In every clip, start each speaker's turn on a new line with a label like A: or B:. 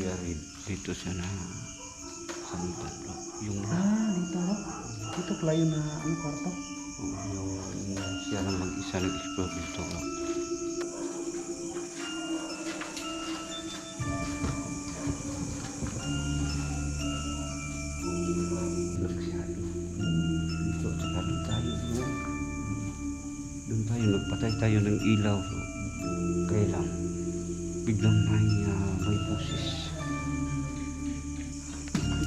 A: Yari dito siya na saan banda? Yung
B: Dito no? Dito pala yun na kwarto.
A: yung siya lang mag-isa nag-explore dito. Dito, saka doon tayo. Doon tayo, nagpatay tayo ng ilaw. Kaya lang, biglang may busis.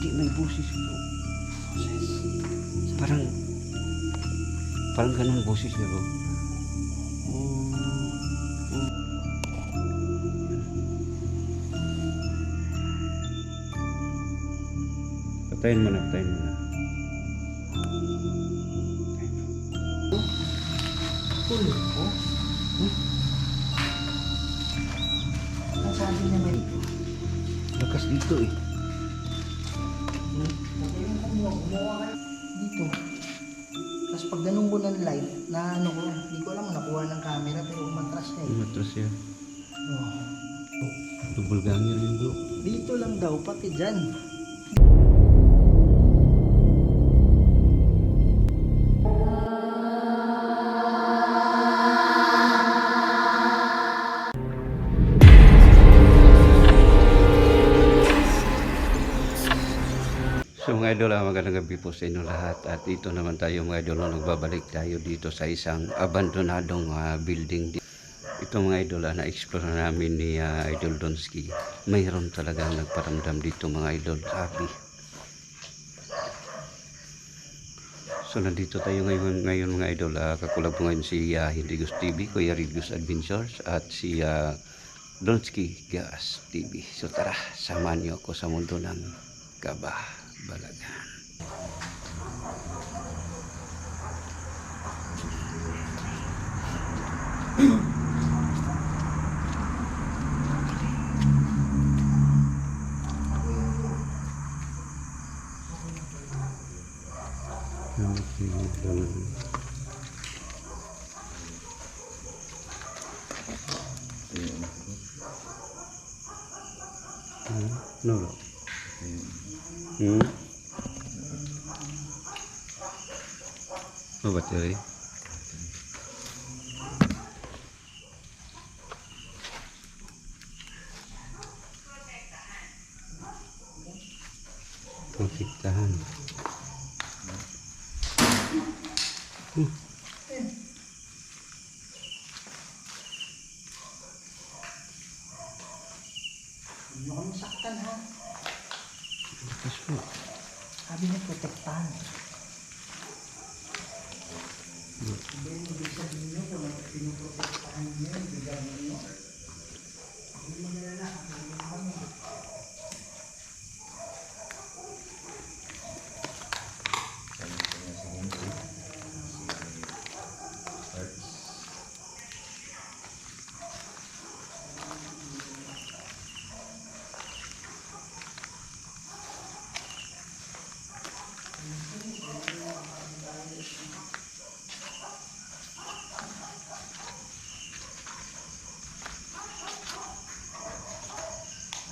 A: Hindi may busis bro. Parang ganun busis niya bro. Patayin mo na.
B: Cool. Nasabi niya may
A: Lakas dito eh.
B: dito. Tapos pag ganun mo ng light, na ko, hindi ko alam nakuha ng camera pero umatras siya eh.
A: Matras siya.
B: Oh.
A: Double ganger yun bro.
B: Dito lang daw, pati dyan.
A: So mga idol, magandang gabi po sa inyo lahat. At dito naman tayo mga idol, nagbabalik tayo dito sa isang abandonadong building. Ito mga idol, na-explore na namin ni Idol Donsky. Mayroon talagang nagparamdam dito mga idol, sabi. So nandito tayo ngayon mga idol, kakulab po ngayon si Hidrigus TV, Kuya Ridgus Adventures at si Donsky Gas TV. So tara, samahan niyo ako sa mundo ng Balagan. No. Apa cari? Penciptaan.
B: Hindi mo kami saktan ha.
A: Bagus po.
B: Sabi niya protektahan. Hindi, ibig sabihin niyo kung pinuprotektahan niyo, bigyan niyo. Hindi mo nalala, hindi mo kami.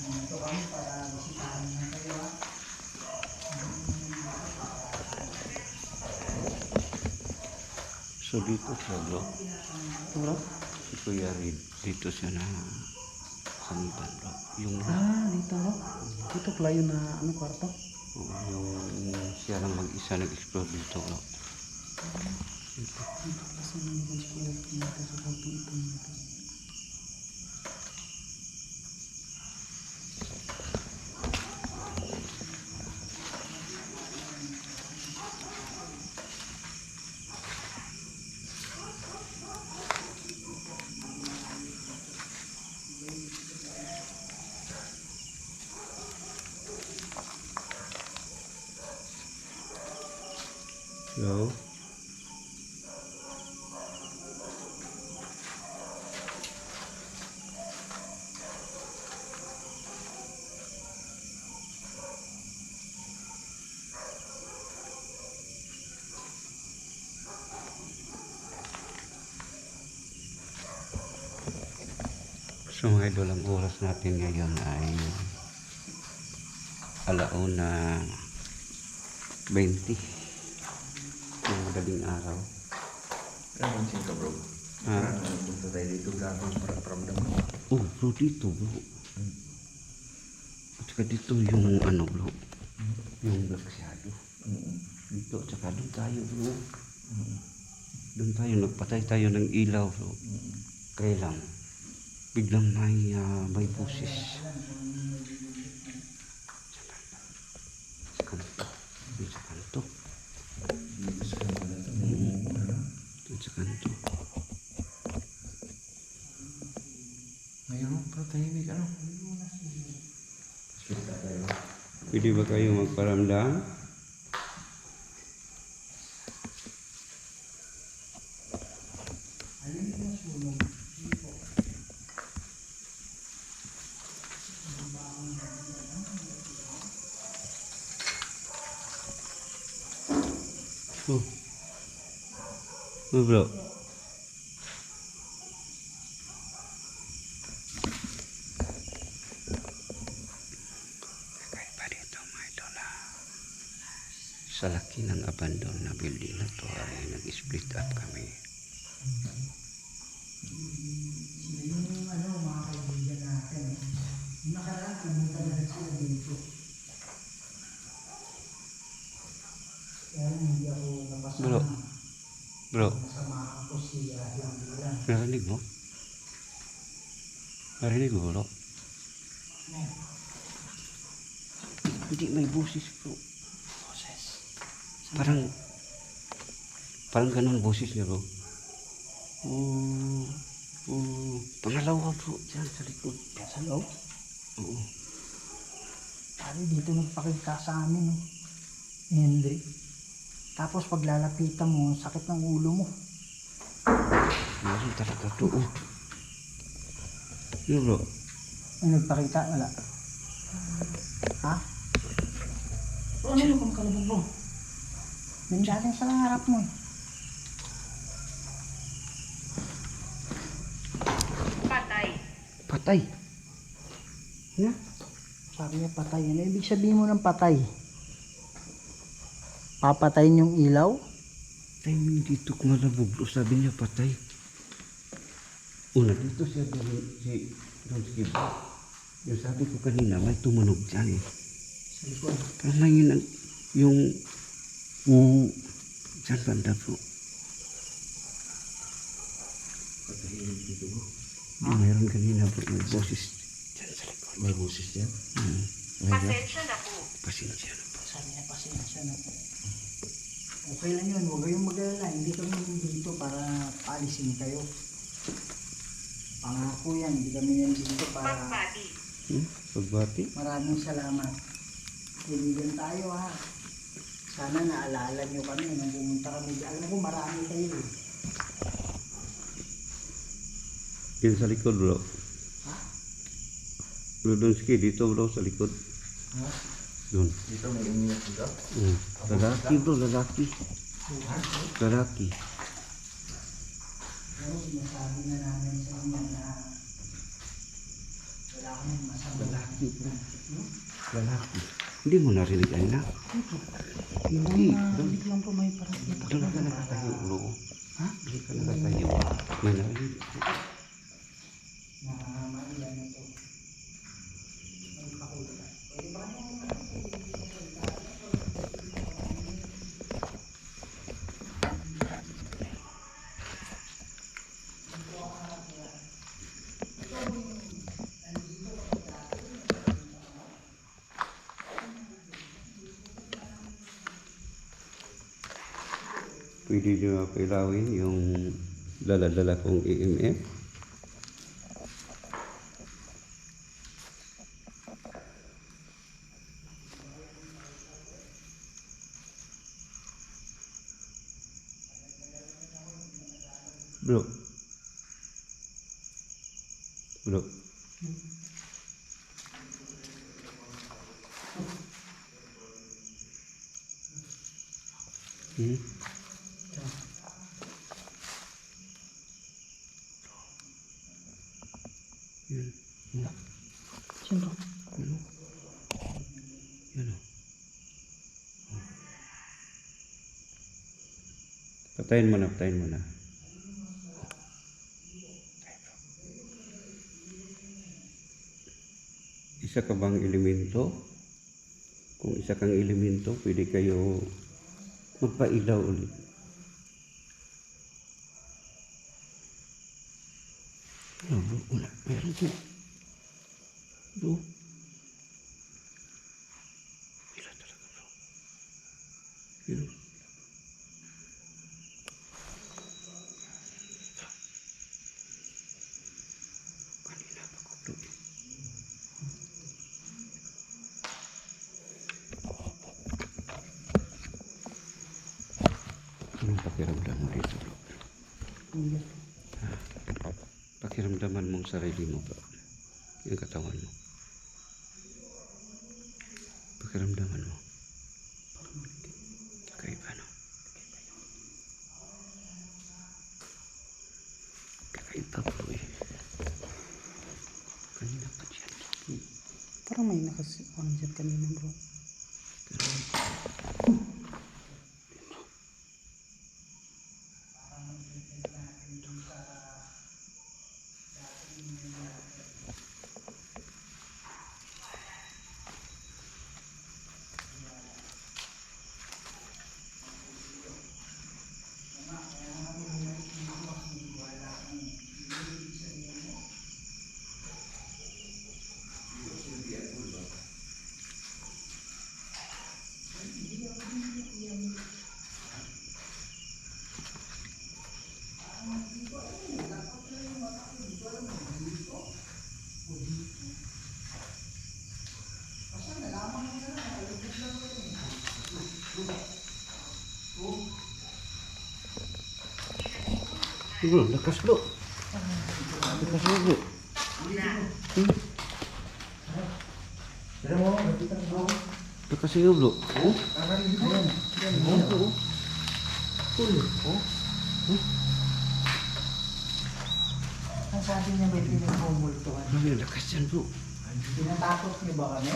B: Ito kami para bisitahan na kayo ha.
A: So dito siya bro.
B: Bro?
A: Si Kuya Rid, dito siya na saan banda? Yung
B: Dito no? Dito pala yun na kwarto.
A: yung siya lang mag-isa nag-explore dito bro.
B: Dito kasi nandun si Kuya Pinata sa kwarto ito nito.
A: So So mga idol, ang oras natin ngayon ay alauna 20 ng madaling araw.
C: Napansin ka, bro. Punta tayo dito, grabe yung paramdam mo.
A: Oh bro, dito bro. At saka dito yung ano bro, yung Black Shadow. Dito, at saka doon tayo bro. Doon tayo, nagpatay tayo ng ilaw bro. Kaya lang, biglang may busis. Sa kanto. Doon sa kanto.
C: Dito sa kanto na ito, may ano?
A: Doon sa kanto.
C: Ngayon, pero tahimik, ano? Hospital tayo.
A: Pwede ba kayo magparamdam? Oh. Oh bro. Kakaiba dito mga idol sa laki ng abandon na building na to ay nag-split up kami.
B: Sila yung mga kaibigan natin. Yung nakaraan, pumunta na rin sila dito. Kaya hindi ako napasama.
A: Bro. Bro,
B: Nasamahan ko si Langgulan.
A: narinig mo? Narinig mo bro? Hindi may boses bro.
B: Boses.
A: Parang ganun boses niya bro. Pangalawa bro, dyan sa likod.
B: Sa loob.
A: Oo.
B: Sabi dito nagpakita sa amin, no? Henry. Tapos paglalapitan mo, sakit ng ulo mo.
A: Meron talaga to. Oh. Yun bro.
B: May nagpakita, wala. Ha? Bro, ano yung kamakalabog bro? Nandiyan sa harap mo eh.
A: Patay. Na?
B: Sabi niya patay. Ano ibig sabihin mo ng patay? Papatayin yung ilaw?
A: Timing dito kumalabog bro. Sabi niya patay. Una dito siya si Don Skip. Yung sabi ko kanina may tumunog dyan eh.
B: Sa likod.
A: Parang may yung dyan banda bro.
C: Patahimik dito, bro.
A: Mayroon kanina bro yung boses dyan sa likod.
C: May busis yan.
A: Ngayon,
D: Pasensya na po.
A: pasensya na po.
B: Sabi niya pasensya na po. Okay lang yun. Huwag kayong mag-alala. Hindi kami nandito para paalisin kayo. Pangako yan. Hindi kami nandito para...
D: Pagbati.
A: Pagbati?
B: Maraming salamat. Kaibigan tayo ha. Sana naalala nyo kami nung pumunta kami. Alam ko marami kayo eh.
A: Yun sa likod bro.
B: Ha?
A: Bro Donski, dito bro sa likod.
B: Ha?
A: Doon.
C: Dito may umiyak dito.
A: Lalaki bro, lalaki. Lalaki.
B: Pero sinasabi na namin sa inyo na wala kami masama.
A: Lalaki bro. Lalaki. Hindi mo narinig ay na? Hindi.
B: Hindi lang po may parang kita.
A: Doon ka nakatayo bro. Ha? Doon ka nakatayo. May narinig.
B: Na mailan na to. May pakulo. Pwede ba kayo
A: Pwede nyo pailawin yung dala-dala kong EMF. Bro. Bro. Hmm? Yan.
B: Sino?
A: Ano? Patayin mo na, patayin mo na. Isa ka bang elemento? Kung isa kang elemento, pwede kayo magpailaw ulit. Ano bro? Wala. Meron po. Bro. Wala talaga bro. Yun. Kanina pa ko bro. Anong pakiramdam mo dito bro? Pakiramdaman mong sarili mo bro. Yung katawan mo. Pakiramdaman mo. Kakaiba no? Kakaiba bro eh. Kanina pa dyan.
B: Parang may nakasipan dyan kanina bro.
A: Bro, lakas bro. Lakas bro. Lakas iyo bro.
B: Ang sabi niya may pinagmumultuhan.
A: Ano lakas yan bro.
B: Tinatakot niyo ba kami?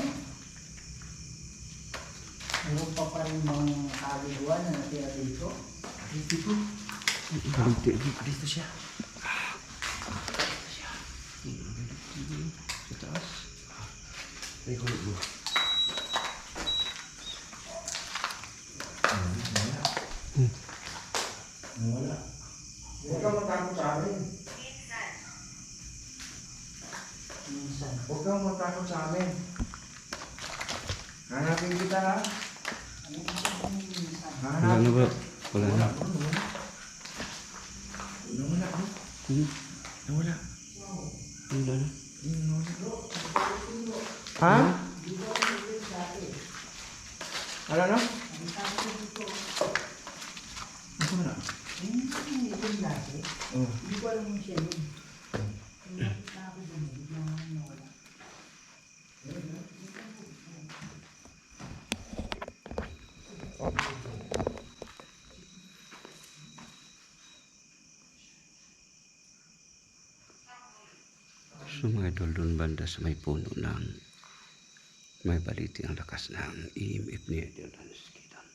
B: Meron pa pa rin mga kaluluwa na natira dito. Dito.
A: Balite bro.
C: Dito siya.
A: Sa taas.
C: Ay, kulit bro. Wala. Huwag kang matakot sa amin.
B: Minsan.
C: Huwag kang matakot sa amin. Hanapin kita ha.
A: Wala na bro. Wala na.
C: Nawala bro.
A: Hmm.
C: Nawala.
A: Wala na.
C: Ha? Ano na? Ano na?
B: Ito dati.
C: Oh.
B: Hindi ko alam kung siya yun. Nakakot doon. Biglang nawala.
A: So mga idol doon banda sa may puno ng may baliti ang lakas ng EMF ni Idol Hans Kidan.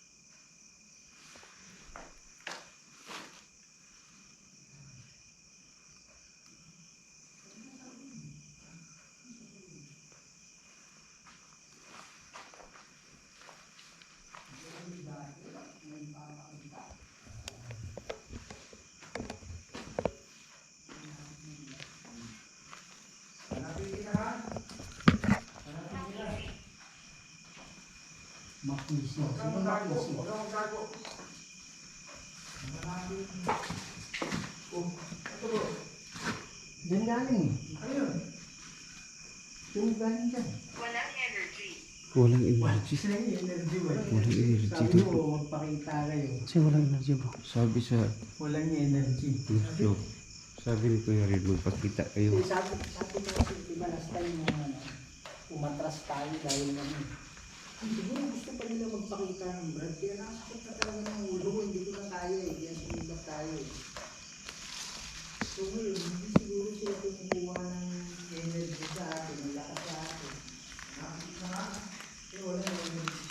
B: Makisyo. Sino makisyo? Diyan galing eh.
C: Ayun.
B: Diyan galing dyan.
A: Walang energy.
B: Sila yung energy ba?
A: Walang energy
B: Sabi
A: dito.
B: mo, magpakita kayo.
A: Kasi walang energy bro. Sabi sa
B: Walang energy.
A: video, sabi ni Kuya Red, magpakita kayo.
B: Sabi ko kasi, diba last time na umatras tayo dahil naman. Siguro gusto pa nila magpakita ng brand. Kaya nakasakit na talaga ng ulo ko. Hindi ko na kaya eh. Kaya sumibat tayo eh. So ngayon, hindi siguro sila kumukuha ng energy sa atin, ng lakas sa atin. Nakakit na nga. Kaya wala na energy.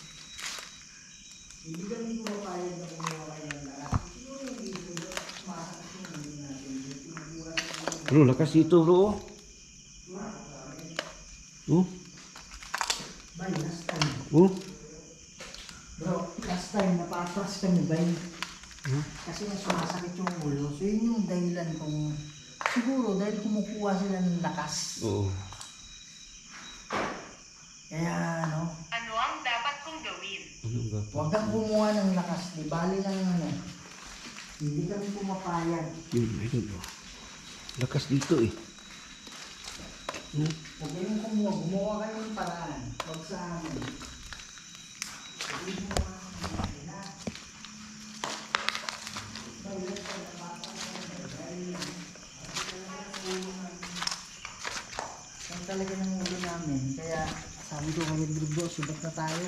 B: Hindi kami pumapayag na kumuha kayo ng lakas. Siguro yung
A: Bro, lakas dito bro. Oh.
B: Bay, last time.
A: Oh.
B: Bro, last time napatras kami, bay.
A: Huh?
B: Kasi nga sumasakit yung ulo. So yun yung dahilan kung siguro dahil kumukuha sila ng lakas.
A: Oo.
B: Kaya ano,
D: Ano ang dapat kong gawin?
A: Ano ba?
B: huwag kang kumuha ng lakas. Di bali ng ano, hindi kami pumapayag.
A: Yun, idol bro. Lakas dito eh.
B: Huwag kayong kumuha. Gumawa kayo ng paraan. Huwag sa amin. Hindi mo na. Yan talaga ng ulo namin. Kaya sabi ko kami bro, subat na tayo.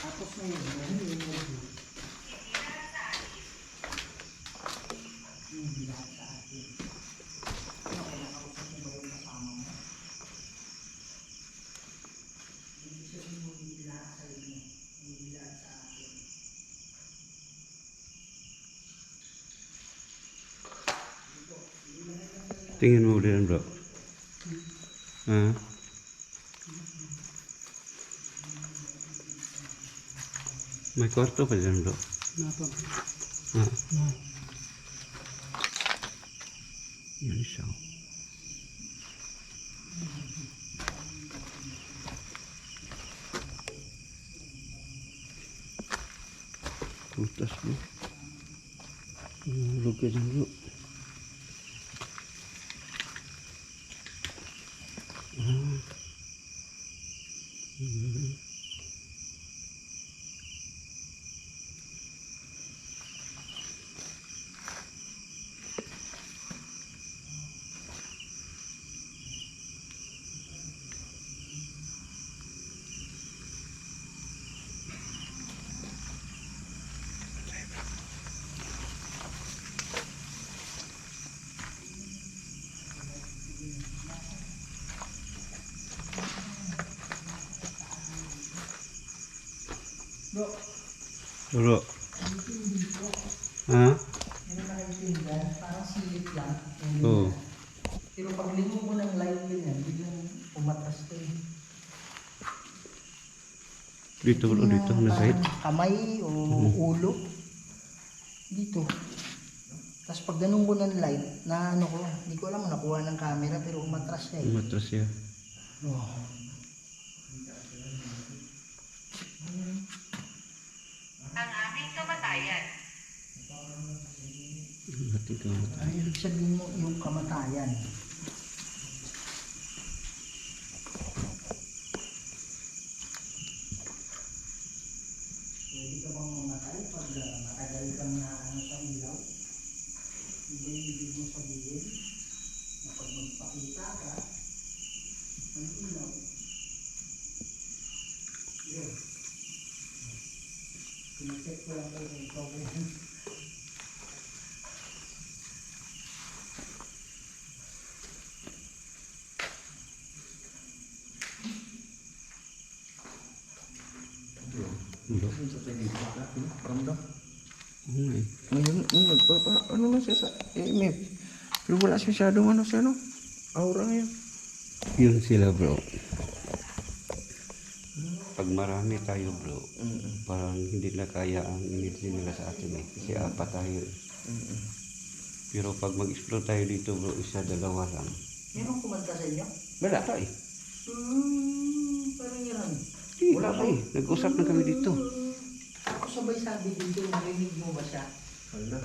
B: Tapos na yun. Hindi lahat sa atin. Ano kung nakausap mo ba yung kasama mo? Hindi siya hindi lahat sa inyo. Hindi lahat sa atin.
A: Tingin mo din bro. Ha? May kwarto pa dyan bro.
B: Napa?
A: Ha? Yan siya. Putas bro. Hulog ka dyan bro.
B: Bro,
A: Bro. Ha?
B: yung nakaitingan, parang silip lang.
A: Oo.
B: Pero pag lingo mo ng live yun yan, biglang umatras ko yun.
A: Dito bro, dito na side.
B: Kamay o ulo. Dito. Tapos pag ganun ko ng live, na ano ko, hindi ko alam, nakuha ng camera pero umatras siya eh.
A: Umatras siya.
B: Oh.
D: Ang aming kamatayan.
A: Ating kamatayan.
B: Ano ibig sabihin mo yung kamatayan? Pwede ka bang mamatay pag matagal kang na ano sa ilaw? Hindi yung ibig mo sabihin na pag magpakita ka ng ilaw. Yun. Pinacheck ko lang kayo kung ikaw ba yun.
A: Bro.
C: Sa tayo dito, paramdam.
A: Oo nga eh.
C: Ngayon, ano na siya sa EMF. Pero wala siya masyadong ano siya, no? Aura ngayon.
A: Yun sila bro. Pag marami tayo bro, parang hindi na kaya ang energy nila sa atin eh. Kasi apat tayo eh. Pero pag mag-explore tayo dito bro, isa, dalawa lang.
B: Meron kumanta sa inyo?
A: Wala pa eh.
B: Parang yan.
A: Di, wala pa eh. Nag-usap na kami dito.
B: Ako sabay sabi dito, marinig mo ba siya?
C: Wala.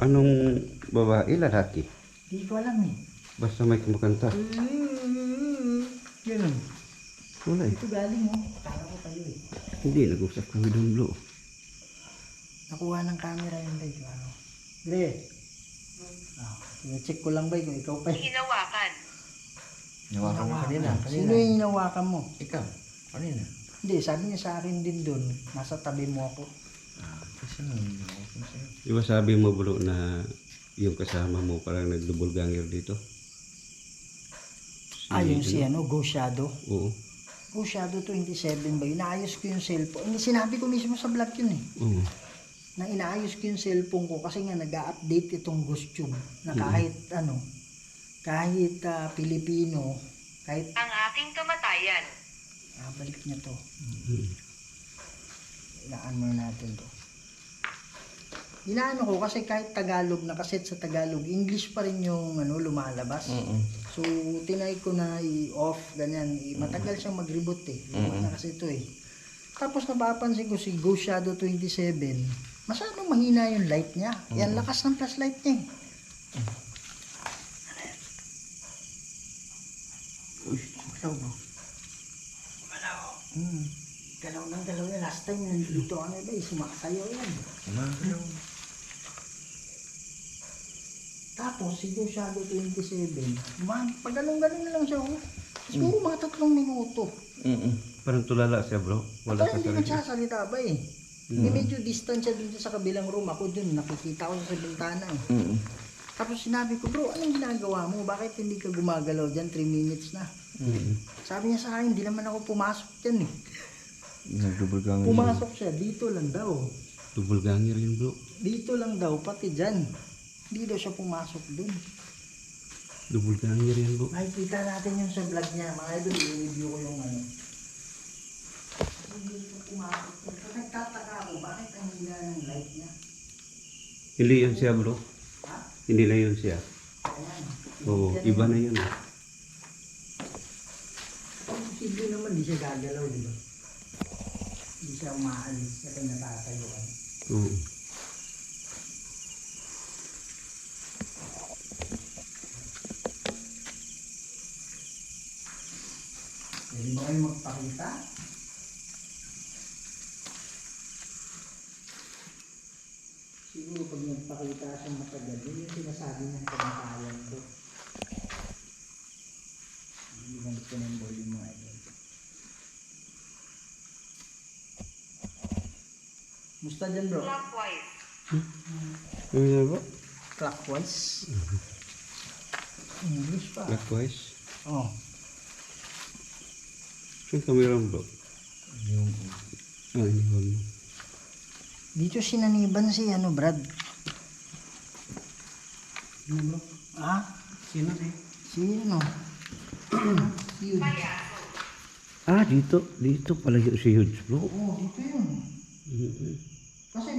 A: Anong babae, lalaki?
B: Di ko alam eh.
A: Basta may kumakanta.
B: Yan.
A: Wala eh.
B: Dito galing oh. Kala ko kayo eh.
A: Hindi, nag-usap kami doon bro.
B: Nakuha ng camera yun ba ito? Ano? Gre. Check ko lang ba kung ikaw pa eh.
D: Hinawakan.
C: Nawakan mo kanina.
B: Sino yung hinawakan mo?
C: Ikaw. Kanina.
B: Hindi, sabi niya sa akin din doon. Nasa tabi mo ako.
C: Kasi nang nawakan sa'yo.
A: Di ba sabi mo bro na yung kasama mo parang nag-double ganger dito?
B: Yung si ano, Go Shadow.
A: Oo.
B: Go Shadow 27 ba? Inaayos ko yung cellphone. Sinabi ko mismo sa vlog yun eh.
A: Oo.
B: na inaayos ko yung cellphone ko kasi nga nag-a-update itong GhostTube na kahit kahit Pilipino, kahit
D: Ang aking kamatayan.
B: balik niya to.
A: Mm.
B: Ilaan muna natin to. Inaano ko kasi kahit Tagalog, nakaset sa Tagalog, English pa rin yung lumalabas. So, tinay ko na i-off, ganyan. Matagal siyang mag-reboot Luma na kasi ito Tapos napapansin ko si Ghost Shadow 27, masyadong mahina yung light niya. Yan, lakas ng flashlight niya Uy, galaw mo. Galaw. Galaw ng galaw yan. Last time nandito sumasayaw yan. Tapos si Ghost Shadow 27, pag-galong-galong na lang siya. Siguro mga 3 minuto.
A: Parang tulala siya bro. Wala
B: Wala
A: ka
B: hindi
A: talaga.
B: nagsasalita ba May medyo distance siya dun sa kabilang room. Ako dun, nakikita ko sa bintana Tapos sinabi ko, bro, anong ginagawa mo? Bakit hindi ka gumagalaw dyan? 3 minutes na. Sabi niya sa akin, hindi naman ako pumasok dyan
C: Nag-double gang.
B: Pumasok siya, dito lang daw.
A: Double ganger yun bro.
B: Dito lang daw, pati dyan. Hindi daw siya pumasok dun.
A: Double ganger yan bro.
B: Makikita natin yung sa vlog niya. Mga idol, i-review ko yung Hindi siya pumasok dun. Kasi nagtataka ako, bakit ang hila ng light niya?
A: Hindi yun siya bro.
B: Ha?
A: Hindi na yun siya.
B: Ayan.
A: Oo,
B: Yan
A: iba
B: yun.
A: na yun
B: Posible naman, di siya gagalaw, di ba? Hindi siya umaalis kasi natatayuan.
A: Oo.
B: Pwede ba kayo magpakita? Siguro pag nagpakita siya matagal, yun yung sinasabi ng kamatayan ko. Ibalik ko ng volume mga idol. Musta dyan bro?
D: Clockwise.
A: Ano na bro?
B: Clockwise? English pa.
A: Likewise.
B: Oh.
A: Saan kamera bro?
C: Yung
A: Iniwan mo.
B: Dito sinaniban si Brad.
A: Ano bro?
B: Ah?
A: Sino eh?
B: Si Yun.
A: Ah, dito. Dito pala yun si Huge bro.
B: Oo, dito yun. Kasi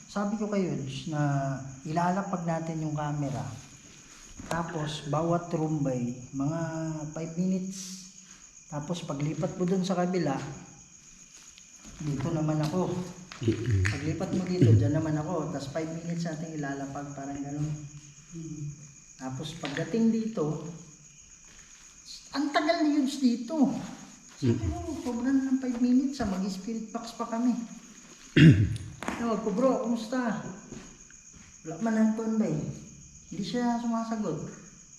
B: sabi ko kayo na ilalapag natin yung camera. Tapos bawat room mga 5 minutes. Tapos paglipat mo dun sa kabila, dito naman ako. Paglipat mo dito, dyan naman ako. Tapos 5 minutes natin ilalapag, parang gano'n. Tapos pagdating dito, ang tagal ni Yudes dito. Sabi ko, sobra na ng 5 minutes, mag-spirit box pa kami. Tawag ko, bro, kumusta? Wala man ang tuwan Hindi siya sumasagot.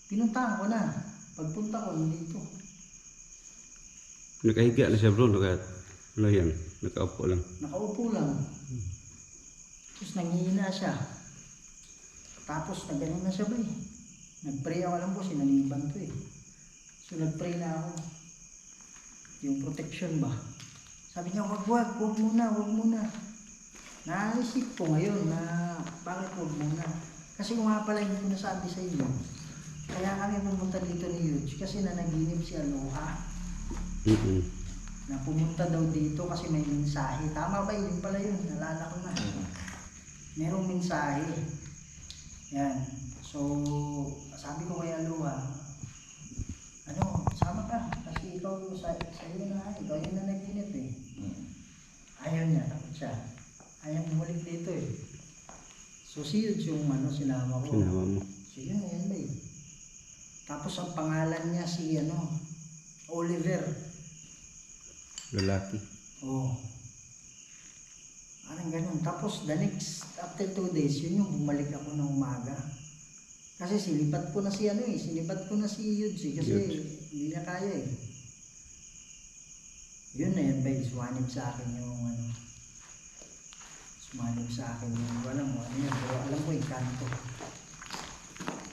B: Pinuntahan ko na. Pagpunta ko, dito.
A: Nakahiga na siya bro. Ano yan? Nakaupo lang.
B: Nakaupo lang. Tapos nanghihina siya. Tapos nagano na siya Nag-pray ako, alam ko, sinaniban to So nag-pray na ako. Yung protection ba? Sabi niya, wag muna. Naisip ko ngayon na bakit wag muna. Kasi kung nga pala hindi ko nasabi sa inyo, kaya kami pumunta dito ni Yudes kasi nanaginip si Aloha. Na pumunta daw dito kasi may mensahe. Tama ba yun pala yun? Nalala ko na. Merong mensahe. Yan. So, sabi ko kay Aloha, sama ka. Kasi ikaw sa iyo na, ikaw yung nanaginip Ayaw niya, takot siya. Ayaw bumalik dito So, si Yudes yung sinama ko.
A: Sinama mo.
B: So, yun, yan Tapos ang pangalan niya si Oliver.
A: Lalaki.
B: Oo. Parang ganun. Tapos the next, after 2 days, yun yung bumalik ako ng umaga. Kasi sinipat ko na si sinipat ko na si Yudes kasi hindi na kaya Yun na yan sumanib sa akin yung sumanib sa akin yung alam mo ano yun, pero alam ko yung kanto.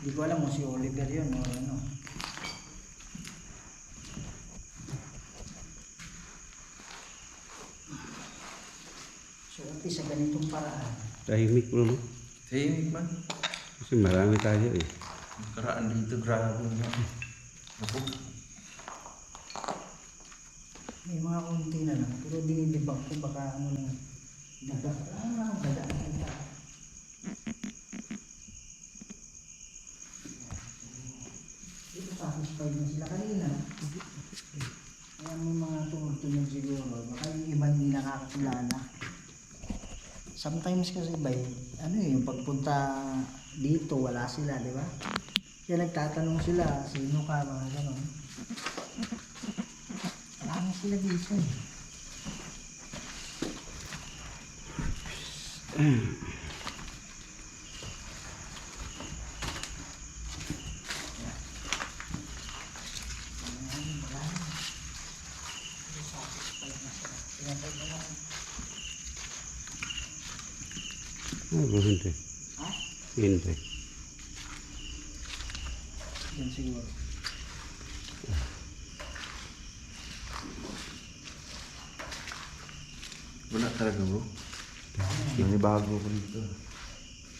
B: Hindi ko alam mo si Oliver yun o So
A: Tahimik bro, no?
C: Tahimik man.
A: Kasi marami tayo eh.
C: Karaan dito, grabe na. Naku.
B: May mga konti na lang, pero dinidibag ko baka ano lang. Daga, daga na kita. Dito satisfied na sila kanina. Kaya may mga tumutulog siguro, baka yung iba hindi nakakakilala. Sometimes kasi ba ano yung pagpunta dito wala sila, di ba? Kaya nagtatanong sila, sino ka, mga ganon. Marami sila dito eh.
A: Bro, hindi.
B: Ha?
A: Hindi.
B: Yan siguro.
C: Wala talaga bro. Nanibago ko dito.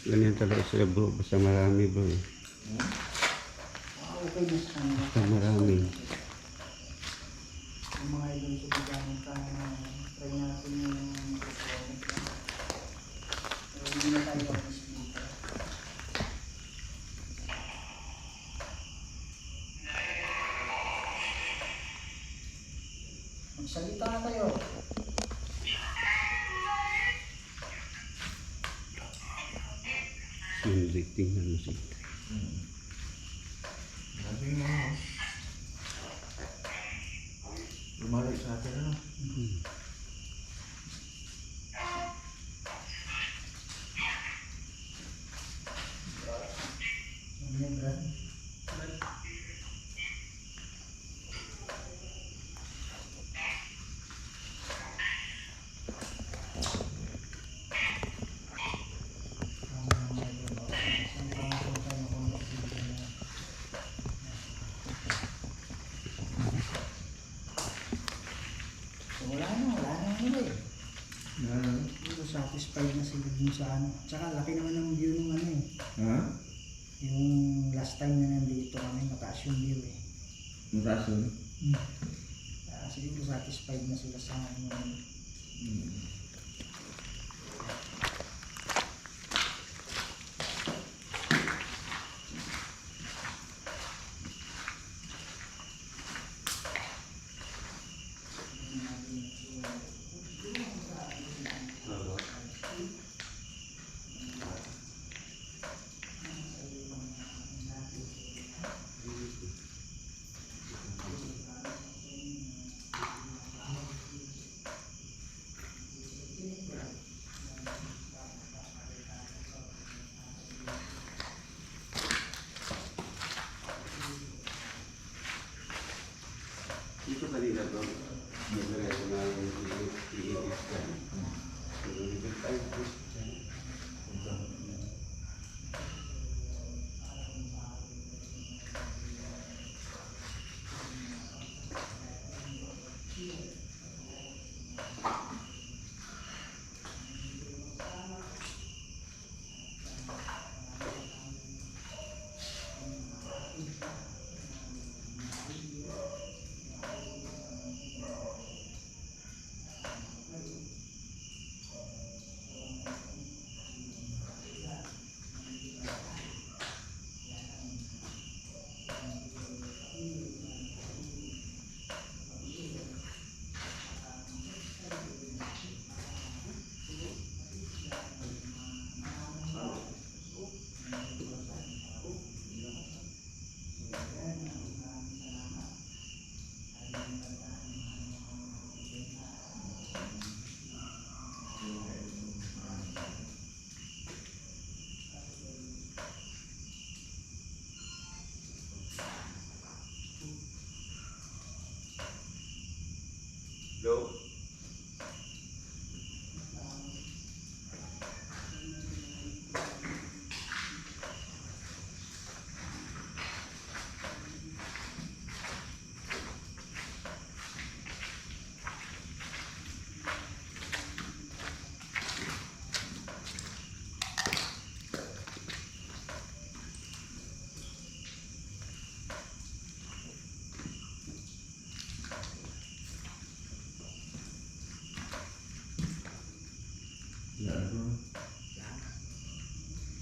A: Ganyan talaga sila bro, basta marami bro eh.
B: Okay na sa kanila.
A: Basta marami.
B: Yung mga idol sa bigamit ka, try natin yung performance na. Pero hindi na tayo alis dito. Magsalita na kayo.
A: Hindi, tingnan mo siya.
C: Sabi mo ano. Lumalik sa atin ano.
B: Ano yan, Brad? Wala na nila eh. Pero satisfied na sila dun sa ano. Tsaka laki naman ng view ng ano eh.
C: Ha?
B: Yung last time na nandito kami, mataas yung view eh.
C: Mataas yun?
B: Siguro satisfied na sila sa ano.
A: Dito kanina bro, maglalagay ko na yung iigit ka. Iigit tayo.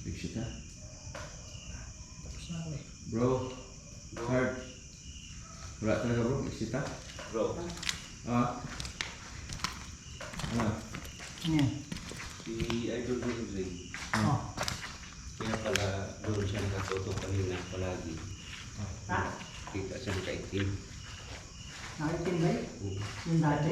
C: Exit ha?
B: Tapos na ako eh.
C: Bro, hard. Wala talaga bro, exit ha?
A: Bro,
C: Ah? Ano?
B: Yan.
A: si Idol Henry,
B: Oh.
A: kaya pala doon siya nakatuto kanina palagi.
B: Ha?
A: Kita siya nakaitim.
B: Nakitin ba yun?
A: Mm.
B: Yung dati?